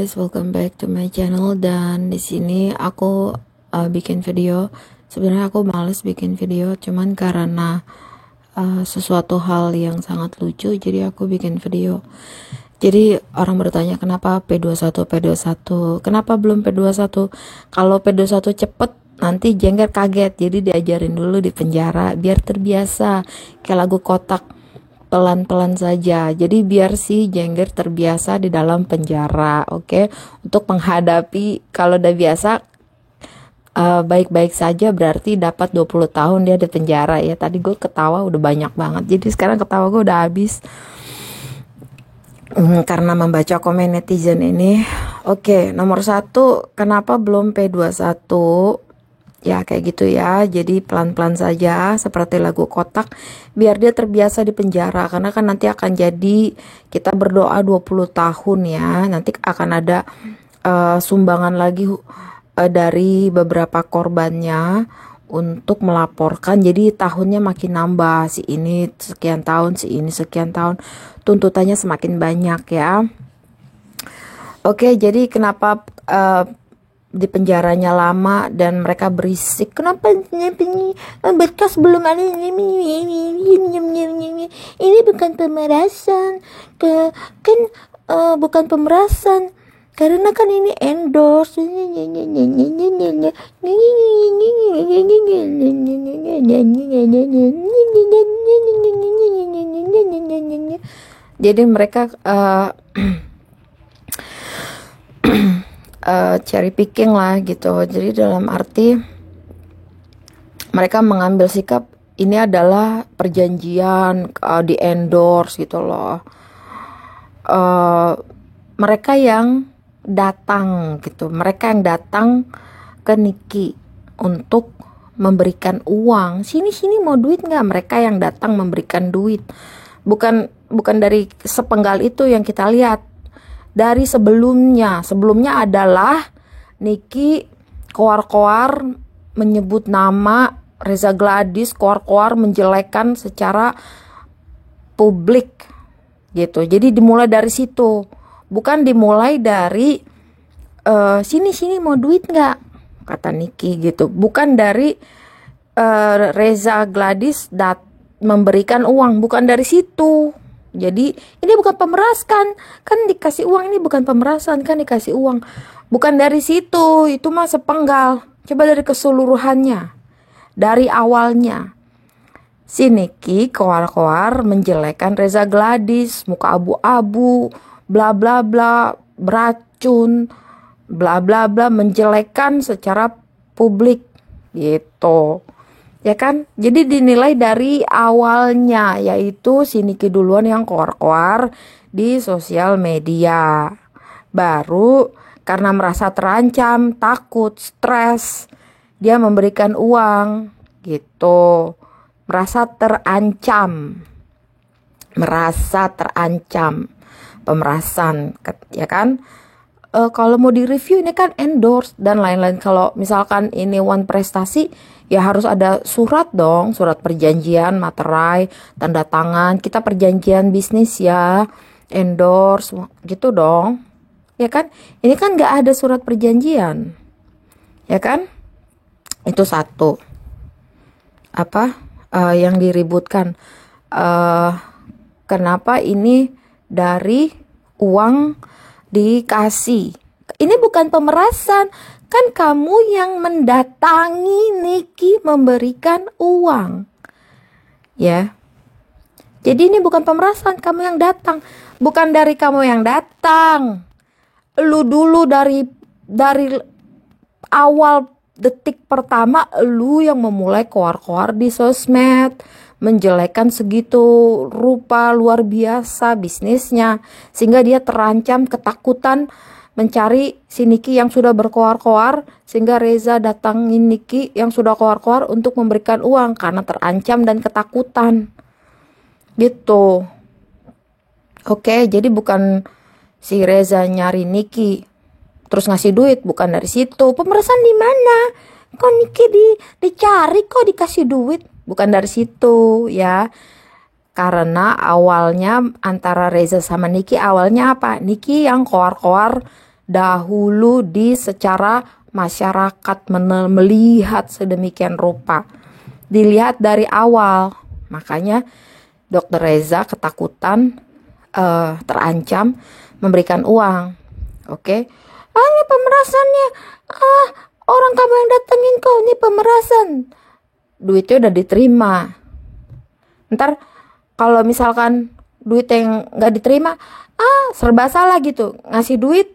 guys, welcome back to my channel. Dan di sini aku bikin video. Sebenarnya aku males bikin video, cuman karena sesuatu hal yang sangat lucu, jadi aku bikin video. Jadi orang bertanya kenapa P21, kenapa belum P21? Kalau P21 cepet, nanti Jengger kaget. Jadi diajarin dulu di penjara biar terbiasa, kayak lagu Kotak, pelan-pelan saja. Jadi biar si Jengger terbiasa di dalam penjara, oke? Untuk menghadapi, kalau udah biasa baik-baik saja, berarti dapat 20 tahun dia di penjara ya. Tadi gue ketawa udah banyak banget, jadi sekarang ketawa gue udah habis karena membaca komen netizen ini. Oke, nomor 1, kenapa belum P21? Ya kayak gitu ya. Jadi pelan-pelan saja seperti lagu Kotak, biar dia terbiasa di penjara. Karena kan nanti akan jadi, kita berdoa 20 tahun ya, nanti akan ada sumbangan lagi dari beberapa korbannya untuk melaporkan. Jadi tahunnya makin nambah, si ini sekian tahun, si ini sekian tahun, tuntutannya semakin banyak ya. Oke, jadi kenapa di penjaranya lama dan mereka berisik? Kenapa berkas belum ada? Ini bukan pemerasan, kan bukan pemerasan, karena kan ini endorse. Jadi mereka cherry picking lah gitu. Jadi dalam arti mereka mengambil sikap ini adalah perjanjian, di endorse gitu loh. Mereka yang datang gitu, mereka yang datang ke Niki untuk memberikan uang. Sini mau duit nggak? Mereka yang datang memberikan duit. Bukan dari sepenggal itu yang kita lihat. Dari sebelumnya adalah Niki koar-koar menyebut nama Reza Gladys, koar-koar menjelekkan secara publik gitu. Jadi dimulai dari situ, bukan dimulai dari sini mau duit nggak, kata Niki gitu. Bukan dari Reza Gladys memberikan uang, bukan dari situ. Jadi ini bukan pemerasan, kan dikasih uang. Ini bukan pemerasan, kan dikasih uang. Bukan dari situ, itu mah sepenggal. Coba dari keseluruhannya, dari awalnya. Si Niki koar-koar menjelekkan Reza Gladys, muka abu-abu, bla bla bla, beracun, bla bla bla, menjelekkan secara publik gitu. Ya kan? Jadi dinilai dari awalnya, yaitu si Niki duluan yang koar-koar di sosial media. Baru karena merasa terancam, takut, stres, dia memberikan uang gitu. Merasa terancam, pemerasan ya kan. Kalau mau direview ini kan endorse dan lain-lain. Kalau misalkan ini one prestasi, ya harus ada surat dong, surat perjanjian, materai, tanda tangan, kita perjanjian bisnis ya, endorse gitu dong, ya kan. Ini kan nggak ada surat perjanjian, ya kan. Itu satu yang diributkan. Kenapa ini dari uang dikasih? Ini bukan pemerasan, kan kamu yang mendatangi Niki memberikan uang ya. Jadi ini bukan pemerasan, kamu yang datang. Bukan dari kamu yang datang, lu dulu dari awal detik pertama lu yang memulai koar-koar di sosmed, menjelekkan segitu rupa luar biasa bisnisnya, sehingga dia terancam, ketakutan mencari si Niki yang sudah berkoar-koar, sehingga Reza datangin Niki yang sudah koar-koar untuk memberikan uang karena terancam dan ketakutan gitu. Oke, jadi bukan si Reza nyari Niki terus ngasih duit, bukan dari situ. Pemerasan di mana? Kok Niki dicari, kok dikasih duit? Bukan dari situ ya. Karena awalnya antara Reza sama Niki, awalnya apa? Niki yang koar-koar dahulu secara masyarakat melihat sedemikian rupa. Dilihat dari awal. Makanya Dr. Reza ketakutan, terancam memberikan uang. Oke. Ini pemerasannya. Orang kamu yang datengin kok, ini pemerasan. Duitnya udah diterima. Ntar kalau misalkan duit yang nggak diterima, serba salah gitu. Ngasih duit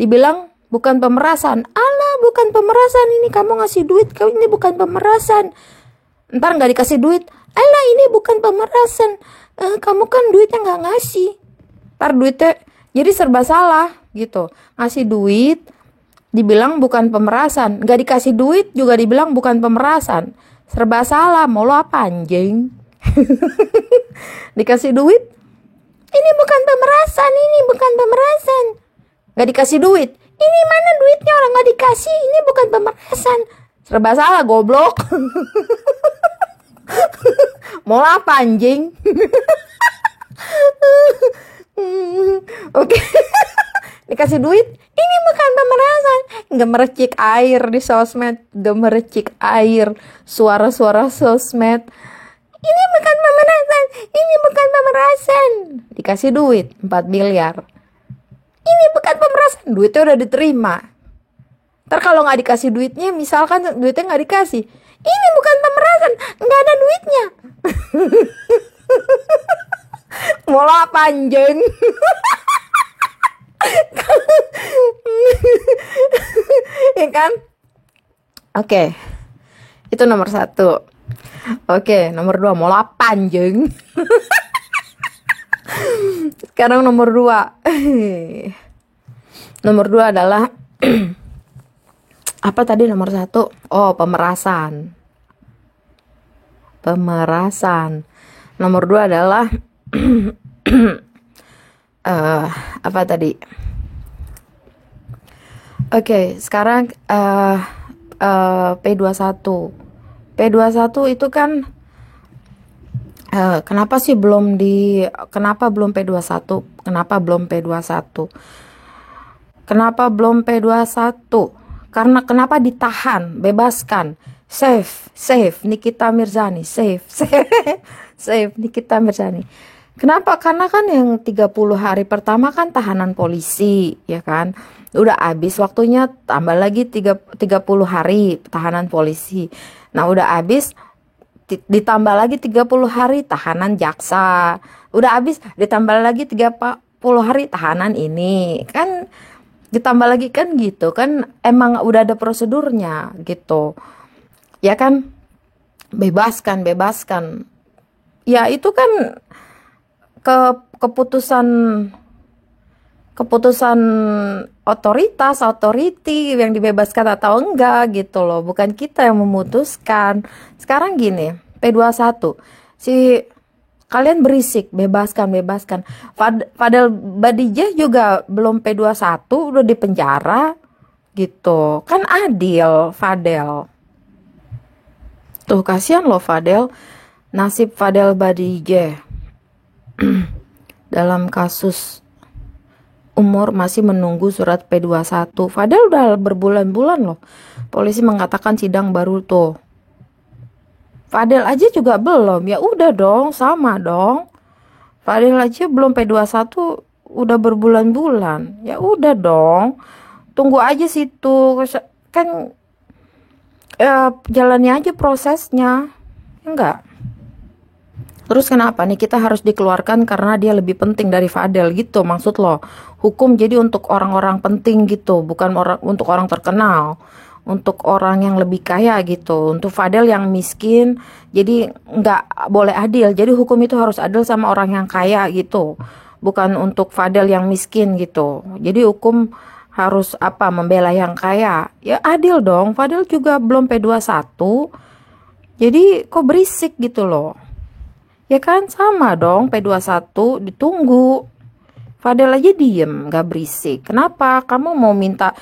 dibilang bukan pemerasan. Alah, bukan pemerasan, ini kamu ngasih duit, ini bukan pemerasan. Ntar nggak dikasih duit, alah ini bukan pemerasan, kamu kan duitnya nggak ngasih. Ntar duitnya jadi serba salah gitu. Ngasih duit dibilang bukan pemerasan, nggak dikasih duit juga dibilang bukan pemerasan. Serba salah, mau lo apa anjing? Dikasih duit, ini bukan pemerasan, ini bukan pemerasan. Nggak dikasih duit, ini mana duitnya, orang nggak dikasih, ini bukan pemerasan. Serba salah, goblok. Mau apa anjing? Oke. Dikasih duit, ini bukan pemerasan. Gemercik air di sosmed, gemercik air, suara-suara sosmed. Ini bukan pemerasan, ini bukan pemerasan. Dikasih duit 4 miliar. Ini bukan pemerasan, duitnya udah diterima. Ntar kalau nggak dikasih duitnya, misalkan duitnya nggak dikasih, ini bukan pemerasan, nggak ada duitnya. Mau apa anjing? Ya kan? Oke. Itu nomor 1. Oke, nomor 2, mau apa anjing? Sekarang nomor 2. Nomor 2 adalah apa tadi nomor 1? Oh, pemerasan. Pemerasan. Nomor 2 adalah apa tadi? Oke, sekarang P21. P21 itu kan kenapa belum P21? Kenapa belum P21? Kenapa belum P21? Karena kenapa ditahan, bebaskan, save Nikita Mirzani, save Nikita Mirzani. Kenapa? Karena kan yang 30 hari pertama kan tahanan polisi, ya kan? Udah habis waktunya, tambah lagi 30 hari tahanan polisi. Nah, udah habis ditambah lagi 30 hari tahanan jaksa. Udah habis ditambah lagi 30 hari tahanan ini. Kan ditambah lagi kan gitu. Kan emang udah ada prosedurnya gitu. Ya kan? Bebaskan. Ya itu kan keputusan otoriti yang dibebaskan atau enggak gitu loh, bukan kita yang memutuskan. Sekarang gini, P21 kalian berisik, bebaskan. Fadel Badijah juga belum P21 udah di penjara gitu, kan adil Fadel tuh, kasihan loh Fadel, nasib Fadel Badijah. Dalam kasus umur masih menunggu surat P21. Fadel udah berbulan-bulan loh. Polisi mengatakan sidang baru tuh. Fadel aja juga belum. Ya udah dong, sama dong. Fadel aja belum P21 udah berbulan-bulan. Ya udah dong. Tunggu aja situ. Kan jalannya aja prosesnya. Enggak. Terus kenapa nih kita harus dikeluarkan karena dia lebih penting dari Fadel gitu, maksud lo? Hukum jadi untuk orang-orang penting gitu, bukan untuk orang terkenal, untuk orang yang lebih kaya gitu. Untuk Fadel yang miskin, jadi nggak boleh adil. Jadi hukum itu harus adil sama orang yang kaya gitu, bukan untuk Fadel yang miskin gitu. Jadi hukum harus membela yang kaya. Ya adil dong, Fadel juga belum P21. Jadi kok berisik gitu loh. Ya kan, sama dong, P21 ditunggu. Fadel aja diem, gak berisik. Kenapa? Kamu mau minta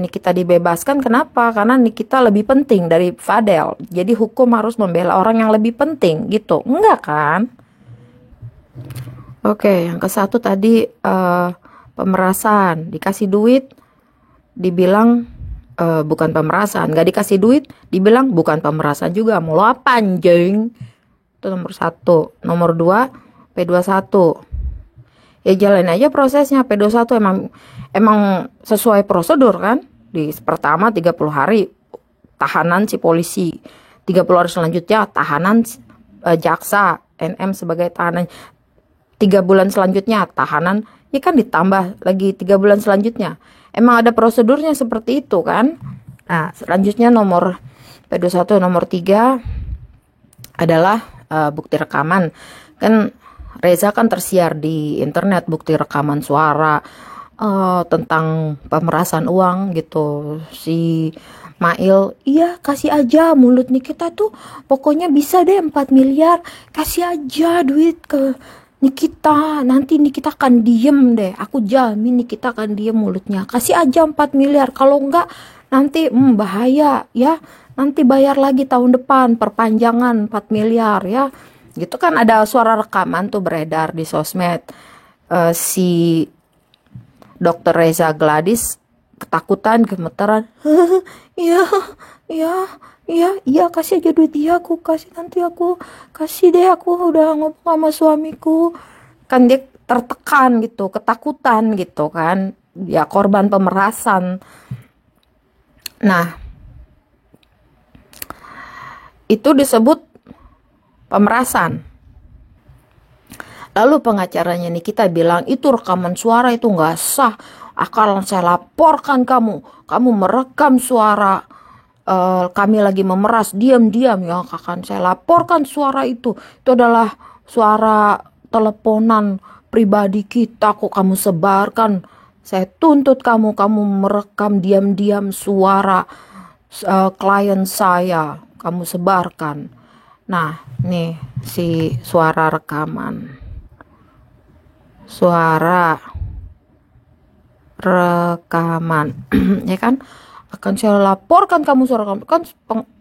Nikita dibebaskan, kenapa? Karena Nikita lebih penting dari Fadel. Jadi hukum harus membela orang yang lebih penting gitu. Enggak kan? Oke, yang ke-1 tadi pemerasan. Dikasih duit, dibilang bukan pemerasan. Gak dikasih duit, dibilang bukan pemerasan juga. Mau lo apa anjing? Itu nomor 1. Nomor 2, P21. Ya jalan aja prosesnya. P21 emang sesuai prosedur kan. Di pertama 30 hari tahanan si polisi, 30 hari selanjutnya tahanan jaksa, NM sebagai tahanan, 3 bulan selanjutnya tahanan, ya kan ditambah lagi 3 bulan selanjutnya. Emang ada prosedurnya seperti itu kan. Nah selanjutnya nomor P21 nomor 3 adalah bukti rekaman. Kan Reza kan tersiar di internet bukti rekaman suara tentang pemerasan uang gitu. Si Mail, iya kasih aja mulut Nikita tuh pokoknya bisa deh 4 miliar. Kasih aja duit ke Nikita, nanti Nikita akan diem deh. Aku jamin Nikita akan diem mulutnya. Kasih aja 4 miliar, kalau enggak nanti bahaya ya. Nanti bayar lagi tahun depan perpanjangan 4 miliar ya. Gitu kan ada suara rekaman tuh beredar di sosmed. Si Dr. Reza Gladys ketakutan, gemeteran. Iya, iya, iya kasih aja duit dia, aku kasih, nanti aku kasih deh, aku udah ngomong sama suamiku. Kan dia tertekan gitu, ketakutan gitu kan. Ya korban pemerasan. Nah, itu disebut pemerasan. Lalu pengacaranya Nikita bilang, itu rekaman suara itu nggak sah. Akan saya laporkan kamu. Kamu merekam suara kami lagi memeras. Diam-diam ya, akan saya laporkan suara itu. Itu adalah suara teleponan pribadi kita. Kok kamu sebarkan? Saya tuntut kamu. Kamu merekam diam-diam suara klien saya. Kamu sebarkan. Nah, nih si suara rekaman. Suara rekaman. Ya kan? Akan saya laporkan kamu suara rekaman. Kan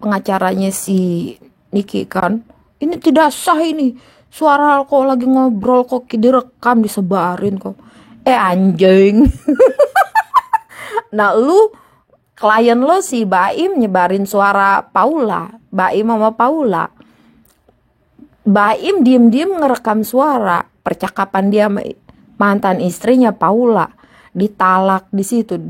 pengacaranya si Niki kan. Ini tidak sah ini. Suara kok lagi ngobrol kok direkam disebarin kok. Anjing. Nah, klien lo si Baim nyebarin suara Paula. Baim sama Paula. Baim diem-diem ngerekam suara percakapan dia sama mantan istrinya Paula, ditalak di situ,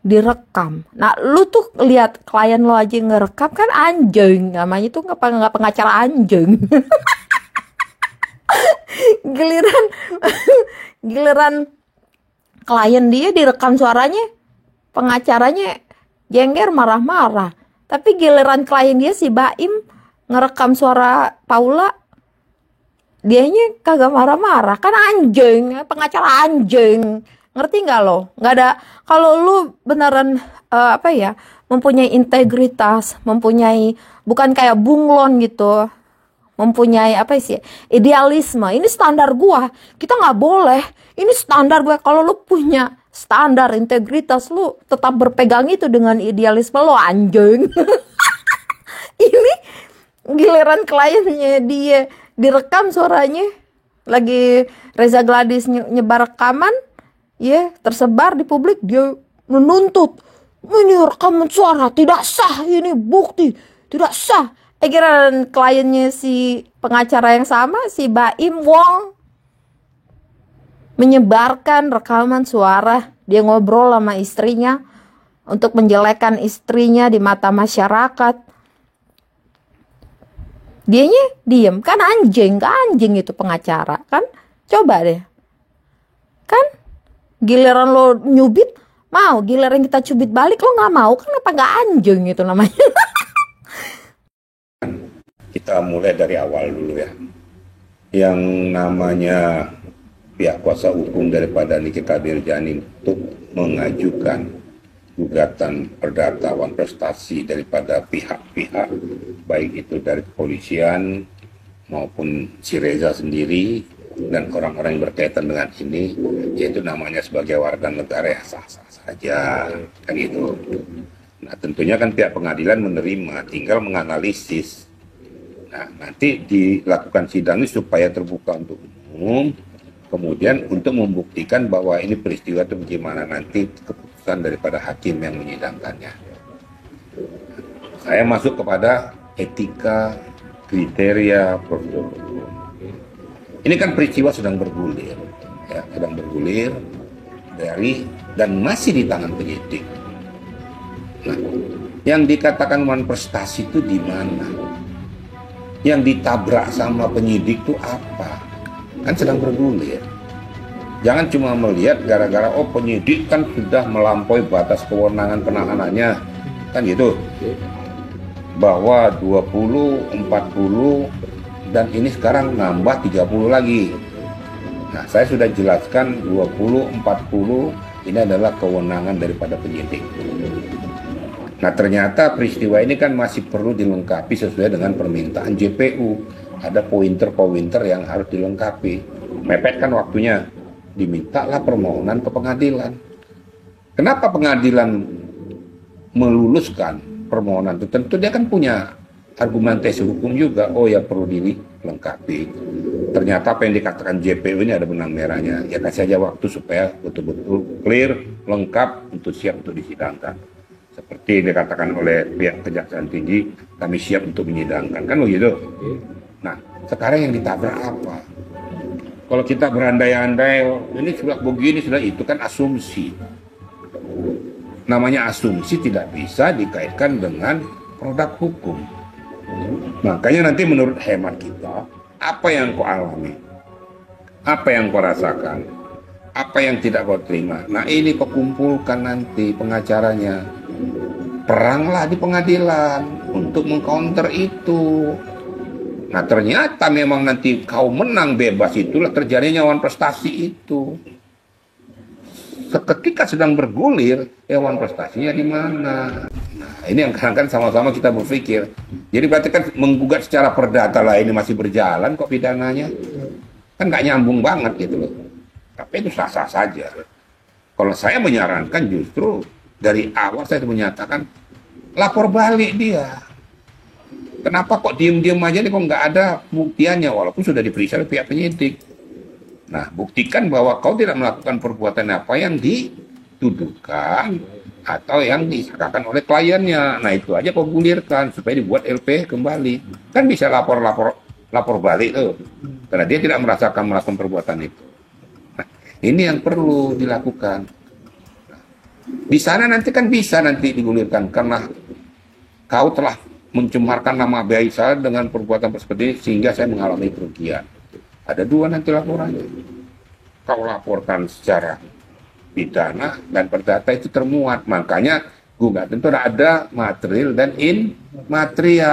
direkam. Nah lu tuh lihat klien lo aja ngerekam, kan anjing, namanya tuh nggak pengacara anjing. giliran klien dia direkam suaranya, pengacaranya jengger marah-marah. Tapi giliran klien dia si Baim ngerekam suara Paula, dianya kagak marah-marah. Kan anjing, pengacara anjing. Ngerti nggak lo? Nggak ada. Kalau lu beneran mempunyai integritas, mempunyai, bukan kayak bunglon gitu, mempunyai idealisme. Ini standar gua, kita nggak boleh. Ini standar gua. Kalau lu punya standar integritas, lu tetap berpegang itu dengan idealisme lo, anjing. Ini giliran kliennya dia direkam suaranya, lagi Reza Gladys nyebar rekaman, tersebar di publik, dia menuntut, ini rekaman suara tidak sah, ini bukti tidak sah. Giliran kliennya si pengacara yang sama, si Baim Wong, menyebarkan rekaman suara dia ngobrol sama istrinya untuk menjelekkan istrinya di mata masyarakat. Dianya diem, kan anjing itu pengacara kan. Coba deh, kan giliran lo nyubit mau, giliran kita cubit balik lo nggak mau, kan apa nggak anjing itu namanya. Kita mulai dari awal dulu ya. Yang namanya pihak kuasa hukum daripada Nikita Mirzani untuk mengajukan gugatan perdata wan prestasi daripada pihak-pihak, baik itu dari kepolisian maupun si Reza sendiri dan orang-orang yang berkaitan dengan ini, yaitu namanya sebagai warga negara, ya sah-sah saja kan itu. Nah tentunya kan pihak pengadilan menerima, tinggal menganalisis. Nah nanti dilakukan sidang ini supaya terbuka untuk umum, Kemudian untuk membuktikan bahwa ini peristiwa itu bagaimana nanti keputusan daripada hakim yang menyidangkannya. Saya masuk kepada etika, kriteria, prosedur hukum. Ini kan peristiwa sedang bergulir, ya, sedang bergulir dan masih di tangan penyidik. Nah, yang dikatakan manifestasi itu di mana? Yang ditabrak sama penyidik itu apa? Kan sedang bergulir. Jangan cuma melihat gara-gara penyidik kan sudah melampaui batas kewenangan penahanannya, kan gitu. Bahwa 20, 40 dan ini sekarang nambah 30 lagi. Nah, saya sudah jelaskan 20, 40 ini adalah kewenangan daripada penyidik. Nah, ternyata peristiwa ini kan masih perlu dilengkapi sesuai dengan permintaan JPU. Ada pointer-pointer yang harus dilengkapi. Mepet kan waktunya. Dimintalah permohonan ke pengadilan. Kenapa pengadilan meluluskan permohonan itu? Tentu dia kan punya argumentasi hukum juga. Oh ya, perlu dilengkapi. Ternyata apa yang dikatakan JPU ini ada benang merahnya. Ya kasih aja waktu supaya betul-betul clear, lengkap untuk siap untuk disidangkan. Seperti dikatakan oleh pihak Kejaksaan Tinggi, kami siap untuk menyidangkan. Kan begitu? Nah, sekarang yang ditabrak apa? Kalau kita berandai-andai, ini sudah begini, sudah itu, kan asumsi. Namanya asumsi tidak bisa dikaitkan dengan produk hukum. Makanya nanti menurut hemat kita, apa yang kau alami? Apa yang kau rasakan? Apa yang tidak kau terima? Nah, ini kau kumpulkan nanti pengacaranya. Peranglah di pengadilan untuk mengcounter itu. Nah, ternyata memang nanti kau menang bebas, itulah terjadinya wan prestasi itu. Seketika sedang bergulir, wan prestasinya di mana? Nah, ini yang kadang-kadang sama-sama kita berpikir. Jadi berarti kan menggugat secara perdata lah ini masih berjalan kok pidananya. Kan nggak nyambung banget gitu loh. Tapi itu sah-sah saja. Kalau saya menyarankan justru dari awal saya menyatakan lapor balik dia. Kenapa kok diem-diem aja nih, kok nggak ada buktiannya walaupun sudah diperiksa oleh pihak penyidik. Nah, buktikan bahwa kau tidak melakukan perbuatan apa yang dituduhkan atau yang disangkakan oleh kliennya. Nah, itu aja kau gulirkan supaya dibuat LP kembali. Kan bisa lapor balik tuh. Karena dia tidak merasakan melakukan perbuatan itu. Nah, ini yang perlu dilakukan. Di sana nanti kan bisa nanti digulirkan karena kau telah mencemarkan nama baik saya dengan perbuatan seperti ini sehingga saya mengalami kerugian. Ada dua nanti laporannya. Kau laporkan secara pidana dan perdata itu termuat. Makanya gugatan itu ada material dan immaterial.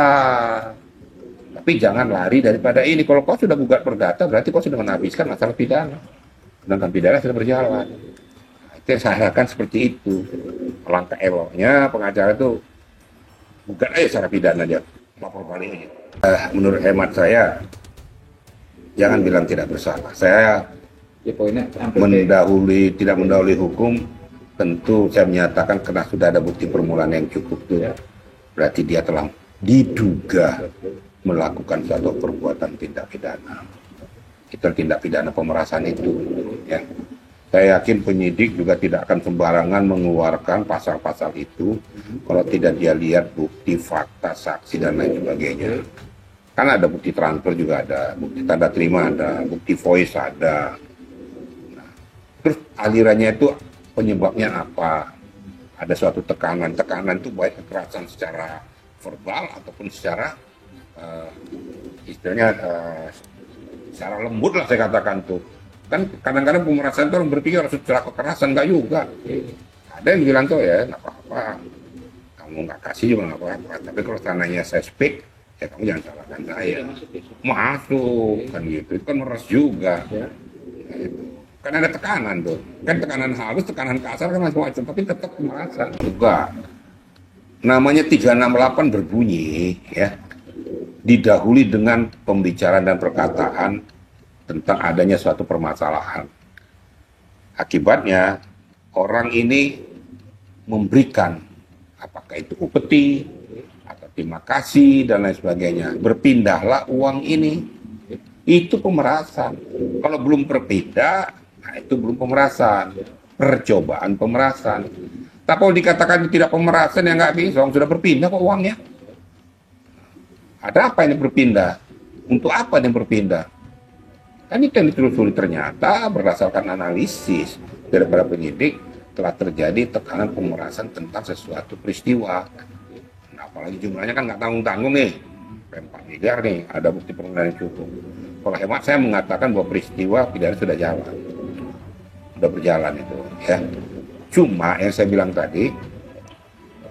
Tapi jangan lari daripada ini. Kalau kau sudah gugat perdata berarti kau sudah menghabiskan masalah pidana. Sedangkan pidana sudah berjalan. Nah, itu yang saya harapkan seperti itu. Langkah eloknya pengacara itu bukan aja secara pidana dia, lapor balik aja. Menurut hemat saya, jangan bilang tidak bersalah. Saya tidak mendahului hukum, tentu saya menyatakan karena sudah ada bukti permulaan yang cukup tuh. Berarti dia telah diduga melakukan suatu perbuatan tindak pidana. Itu tindak pidana pemerasan itu. Ya. Saya yakin penyidik juga tidak akan sembarangan mengeluarkan pasal-pasal itu kalau tidak dia lihat bukti, fakta, saksi, dan lain sebagainya. Kan ada bukti transfer juga ada, bukti tanda terima ada, bukti voice ada. Nah, terus alirannya itu penyebabnya apa? Ada suatu tekanan itu baik kekerasan secara verbal ataupun secara istilahnya secara lembut lah saya katakan tuh. Kan kadang-kadang pemerasan itu orang berpikir harus secara kekerasan, enggak juga. Ada yang bilang tuh ya nggak apa-apa, kamu nggak kasih juga nggak apa-apa. Tapi kalau tanahnya saya speak, ya kamu jangan salahkan saya. Masuk kan gitu, itu kan meres juga. Nah, itu. Kan ada tekanan tuh, kan tekanan halus, tekanan kasar kan macam-macam, tapi tetap pemerasan juga. Namanya 368 berbunyi ya, didahului dengan pembicaraan dan perkataan tentang adanya suatu permasalahan. Akibatnya orang ini memberikan apakah itu upeti atau terima kasih dan lain sebagainya. Berpindahlah uang ini. Itu pemerasan. Kalau belum berpindah, nah itu belum pemerasan. Percobaan pemerasan. Tapi kalau dikatakan tidak pemerasan, ya nggak bisa. Sudah berpindah kok uangnya. Ada apa yang berpindah? Untuk apa yang berpindah? Kan itu yang ditelusuri, ternyata berdasarkan analisis daripada penyidik telah terjadi tekanan pemerasan tentang sesuatu peristiwa. Nah, apalagi jumlahnya kan nggak tanggung-tanggung nih. 4 miliar nih, ada bukti permulaan yang cukup. Kalau hemat saya mengatakan bahwa peristiwa pidana sudah jalan. Sudah berjalan itu. Ya. Cuma yang saya bilang tadi,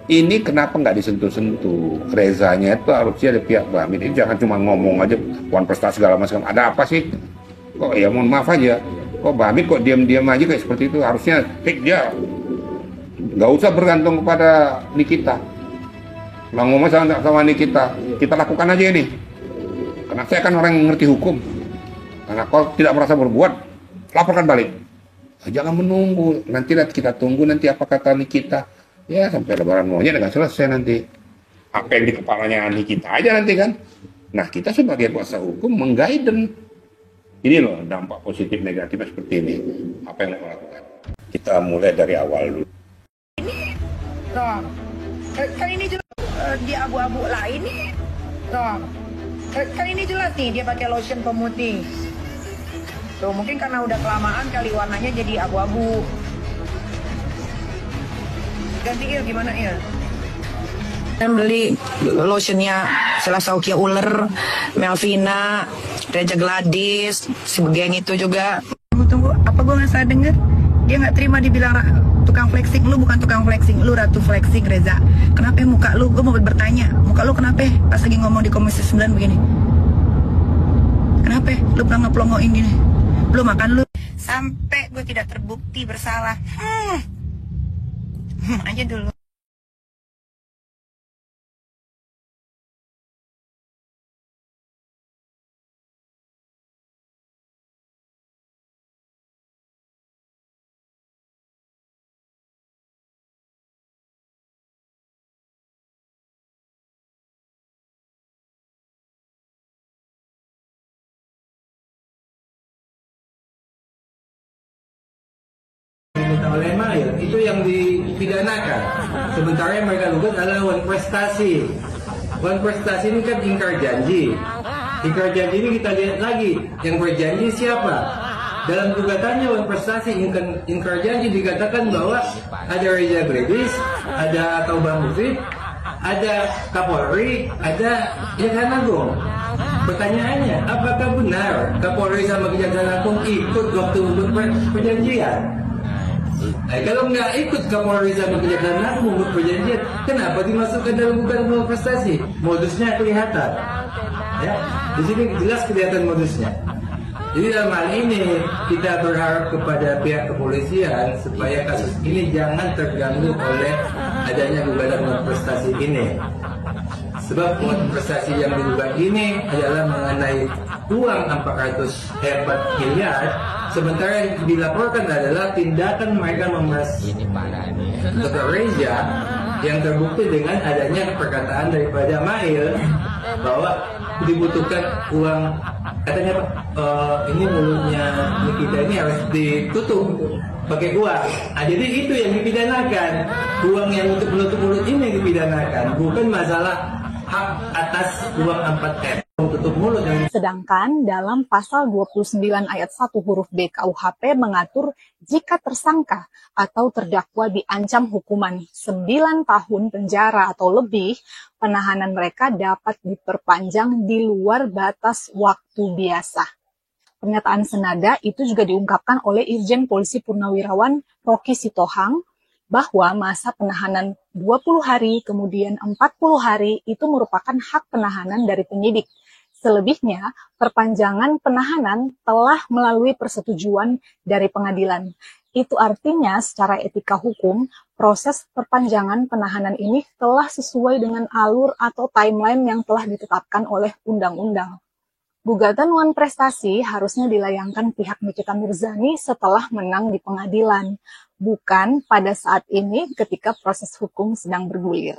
ini kenapa nggak disentuh-sentuh? Rezanya itu harusnya ada pihak Bamin. Ini jangan cuma ngomong aja, wan prestasi segala macam. Ada apa sih? Kok ya mohon maaf aja. Kok Bamin kok diam-diam aja kayak seperti itu? Harusnya pick dia. Nggak usah bergantung kepada Nikita. Kalau ngomong sama Nikita, kita lakukan aja ini. Karena saya kan orang yang ngerti hukum. Karena kalau tidak merasa berbuat, laporkan balik. Jangan menunggu. Nanti kita tunggu nanti apa kata Nikita. Ya sampai lebaran maunya nggak selesai nanti. Apa yang di kepalanya Nikita aja nanti kan. Nah kita sebagai kuasa hukum mengguiden. Ini loh dampak positif negatifnya seperti ini. Apa yang mau lakukan? Kita mulai dari awal dulu. Nah, kan ini jelas di abu-abu lain nih. Nah, kan ini jelas nih dia pakai lotion pemutih. Tuh mungkin karena udah kelamaan kali warnanya jadi abu-abu. Ganti Il gimana Il? Dan beli lotionnya Selasaukia Uler, Melvina, Reja Gladys, si Begeng itu juga. Tunggu, apa gue nggak salah denger? Dia nggak terima dibilang tukang flexing. Lu bukan tukang flexing, lu ratu flexing Reza. Kenapa muka lu? Gue mau bertanya, muka lu kenapa pas lagi ngomong di Komisi 9 begini? Kenapa? Lu pernah ngeplongoin gini? Belum makan lu? Sampai gue tidak terbukti bersalah. Aja dulu. Oleh Mail itu yang dipidanakan. Sementara yang mereka gugat adalah wan prestasi. Wan prestasi ini kan ingkar janji. Ingkar janji ini kita lihat lagi yang berjanji siapa. Dalam gugatannya wan prestasi ingkar janji dikatakan bahwa ada Reza Gladys, ada Taubah Mufid, ada Kapolri, ada Kejaksaan Agung. Pertanyaannya, apakah benar Kapolri sama Kejaksaan Agung ikut waktu untuk perjanjian? Nah, kalau nggak ikut Kapolri sama Kejaksaan Agung membuat perjanjian, kenapa dimasukkan dalam bukan prestasi? Modusnya kelihatan. Ya, di sini jelas kelihatan modusnya. Jadi dalam hal ini kita berharap kepada pihak kepolisian supaya kasus ini jangan terganggu oleh adanya gugatan prestasi ini. Sebab prestasi yang digugat ini adalah mengenai uang 404 miliar, sementara yang dilaporkan adalah tindakan mereka memeras Dr. Reza yang terbukti dengan adanya perkataan daripada Mail bahwa dibutuhkan uang, katanya ini mulutnya Nikita ini harus ditutup pakai uang. Nah, jadi itu yang dipidanakan, uang yang untuk menutup mulut ini yang dipidanakan, bukan masalah hak atas uang 4M tutup mulut. Sedangkan dalam pasal 29 ayat 1 huruf B KUHP mengatur jika tersangka atau terdakwa diancam hukuman 9 tahun penjara atau lebih, penahanan mereka dapat diperpanjang di luar batas waktu biasa. Pernyataan senada itu juga diungkapkan oleh Irjen Polisi Purnawirawan Roky Sitohang bahwa masa penahanan 20 hari kemudian 40 hari itu merupakan hak penahanan dari penyidik. Selebihnya, perpanjangan penahanan telah melalui persetujuan dari pengadilan. Itu artinya secara etika hukum, proses perpanjangan penahanan ini telah sesuai dengan alur atau timeline yang telah ditetapkan oleh undang-undang. Gugatan wan prestasi harusnya dilayangkan pihak Nikita Mirzani setelah menang di pengadilan, bukan pada saat ini ketika proses hukum sedang bergulir.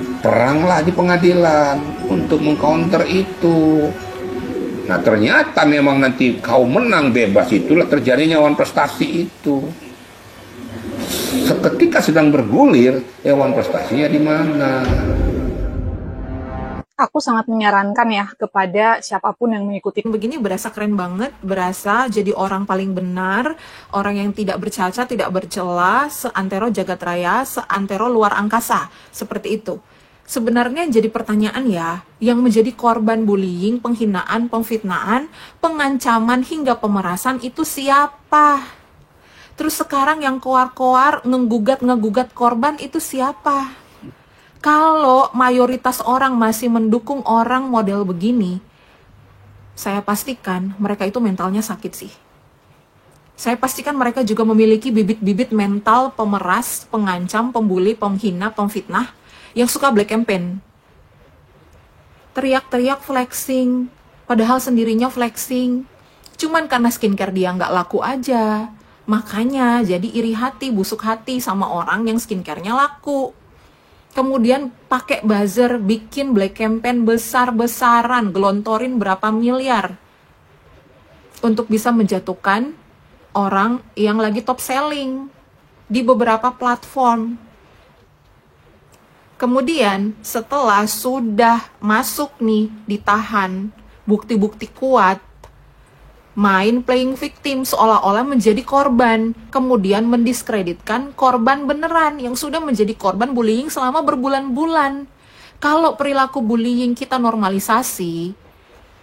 Peranglah di pengadilan untuk mengcounter itu. Nah ternyata memang nanti kau menang bebas, itulah terjadinya wan prestasi itu. Seketika sedang bergulir, wan prestasinya di mana? Aku sangat menyarankan ya kepada siapapun yang mengikuti Begini berasa keren banget, berasa jadi orang paling benar, orang yang tidak bercacat, tidak bercela, seantero jagat raya, seantero luar angkasa, seperti itu. Sebenarnya jadi pertanyaan ya, yang menjadi korban bullying, penghinaan, pemfitnaan, pengancaman hingga pemerasan itu siapa? Terus sekarang yang koar-koar ngegugat korban itu siapa? Kalau mayoritas orang masih mendukung orang model begini, saya pastikan mereka itu mentalnya sakit sih. Saya pastikan mereka juga memiliki bibit-bibit mental pemeras, pengancam, pembuli, penghina, pemfitnah, yang suka black campaign. Teriak-teriak flexing, padahal sendirinya flexing. Cuman karena skincare dia nggak laku aja. Makanya jadi iri hati, busuk hati sama orang yang skincare-nya laku. Kemudian pakai buzzer, bikin black campaign besar-besaran, gelontorin berapa miliar untuk bisa menjatuhkan orang yang lagi top selling di beberapa platform. Kemudian setelah sudah masuk nih, ditahan, bukti-bukti kuat, main playing victim seolah-olah menjadi korban, kemudian mendiskreditkan korban beneran yang sudah menjadi korban bullying selama berbulan-bulan. Kalau perilaku bullying kita normalisasi,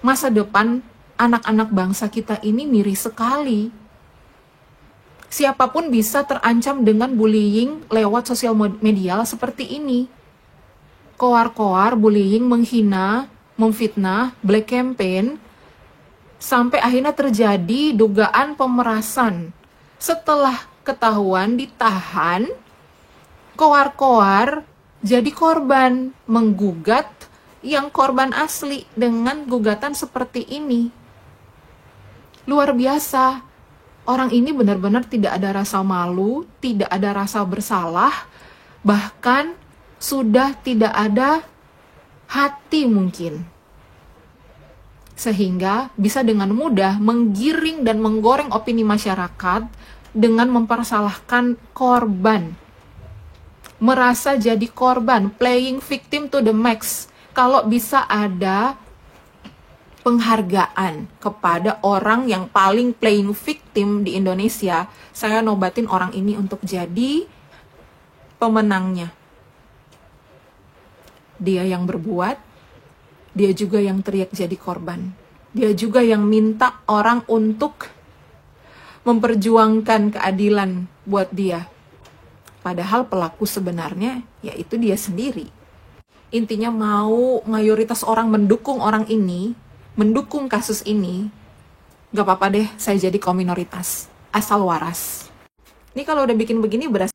masa depan anak-anak bangsa kita ini miris sekali. Siapapun bisa terancam dengan bullying lewat sosial media seperti ini. Koar-koar, bullying, menghina, memfitnah, black campaign, sampai akhirnya terjadi dugaan pemerasan. Setelah ketahuan ditahan, koar-koar jadi korban, menggugat yang korban asli dengan gugatan seperti ini. Luar biasa. Orang ini benar-benar tidak ada rasa malu, tidak ada rasa bersalah, bahkan sudah tidak ada hati mungkin. Sehingga bisa dengan mudah menggiring dan menggoreng opini masyarakat dengan mempersalahkan korban. Merasa jadi korban, playing victim to the max. Kalau bisa ada penghargaan kepada orang yang paling playing victim di Indonesia, saya nobatin orang ini untuk jadi pemenangnya. Dia yang berbuat, dia juga yang teriak jadi korban. Dia juga yang minta orang untuk memperjuangkan keadilan buat dia. Padahal pelaku sebenarnya yaitu dia sendiri. Intinya mau mayoritas orang mendukung orang ini, mendukung kasus ini, gak apa-apa deh saya jadi kaum minoritas. Asal waras. Ini kalau udah bikin begini berasa